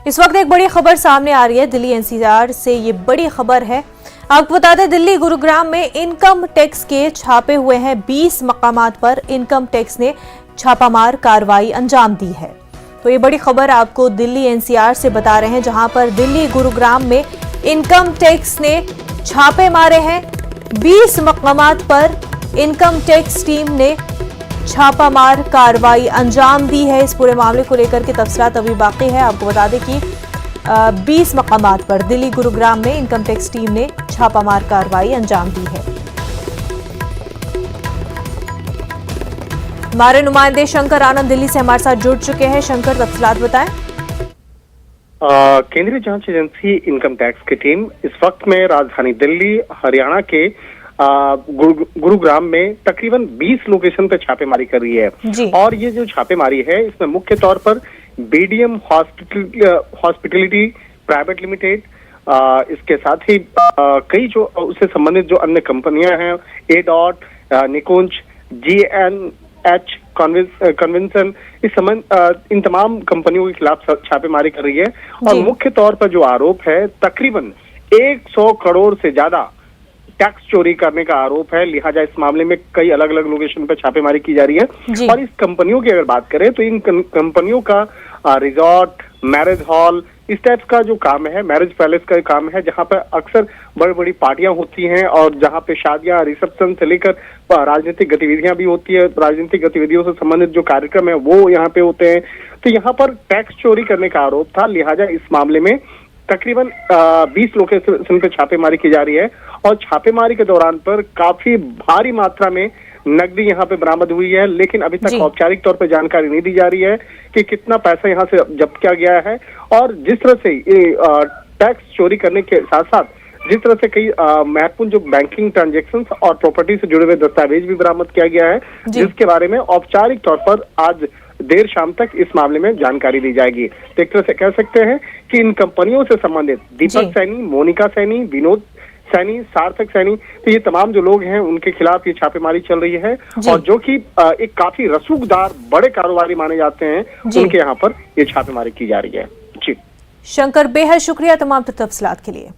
इस वक्त एक बड़ी खबर सामने आ रही है दिल्ली एनसीआर से। ये बड़ी खबर है, आपको बता दें दिल्ली गुरुग्राम में इनकम टैक्स के छापे हुए हैं। 20 मकामात पर इनकम टैक्स ने छापामार कार्रवाई अंजाम दी है। तो ये बड़ी खबर आपको दिल्ली एनसीआर से बता रहे हैं, जहां पर दिल्ली गुरुग्राम में इनकम टैक्स ने छापे मारे हैं। 20 मकामात पर इनकम टैक्स टीम ने छापामार कार्रवाई अंजाम दी है। इस पूरे मामले को लेकर के तफसीलात अभी बाकी है। आपको बता दें कि 20 मकामात पर दिल्ली गुरुग्राम में इनकम टैक्स टीम ने छापामार कार्रवाई अंजाम दी है। हमारे नुमाइंदे शंकर आनंद दिल्ली से हमारे साथ जुड़ चुके हैं। शंकर, तफसीलात बताएं। केंद्रीय जांच एजेंसी इनकम टैक्स की टीम इस वक्त में राजधानी दिल्ली हरियाणा के गुरुग्राम में तकरीबन 20 लोकेशन पे छापेमारी कर रही है। और ये जो छापेमारी है इसमें मुख्य तौर पर बीडीएम हॉस्पिटलिटी प्राइवेट लिमिटेड, इसके साथ ही कई जो उससे संबंधित जो अन्य कंपनियां हैं, एडॉट, निकुंज, जीएनएच, कन्वेंशन, इन तमाम कंपनियों के खिलाफ छापेमारी कर रही है। और मुख्य तौर पर जो आरोप है, तकरीबन 100 करोड़ से ज्यादा टैक्स चोरी करने का आरोप है। लिहाजा इस मामले में कई अलग अलग लोकेशन पर छापेमारी की जा रही है। और इस कंपनियों की अगर बात करें तो इन कंपनियों का रिजॉर्ट, मैरिज हॉल, इस टाइप का जो काम है, मैरिज पैलेस का काम है, जहां पर अक्सर बड़ी बड़ी पार्टियां होती हैं और जहां पे शादियां, रिसेप्शन से लेकर राजनीतिक गतिविधियां भी होती है। राजनीतिक गतिविधियों से संबंधित जो कार्यक्रम है वो यहाँ पे होते हैं। तो यहाँ पर टैक्स चोरी करने का आरोप था। लिहाजा इस मामले में तकरीबन 20 लोकेशन पे छापेमारी की जा रही है। और छापेमारी के दौरान पर काफी भारी मात्रा में नकदी यहाँ पे बरामद हुई है, लेकिन अभी तक औपचारिक तौर पे जानकारी नहीं दी जा रही है कि कितना पैसा यहाँ से जब्त किया गया है। और जिस तरह से टैक्स चोरी करने के साथ साथ जिस तरह से कई महत्वपूर्ण जो बैंकिंग ट्रांजैक्शंस और प्रॉपर्टी से जुड़े हुए दस्तावेज भी बरामद किया गया है, जिसके बारे में औपचारिक तौर पर आज देर शाम तक इस मामले में जानकारी दी जाएगी। तो एक तरह से कह सकते हैं कि इन कंपनियों से संबंधित दीपक सैनी, मोनिका सैनी, विनोद सैनी, सार्थक सैनी, तो ये तमाम जो लोग हैं उनके खिलाफ ये छापेमारी चल रही है। और जो कि एक काफी रसूखदार बड़े कारोबारी माने जाते हैं, उनके यहाँ पर ये छापेमारी की जा रही है। जी शंकर, बेहद शुक्रिया तमाम तफसीलात के लिए।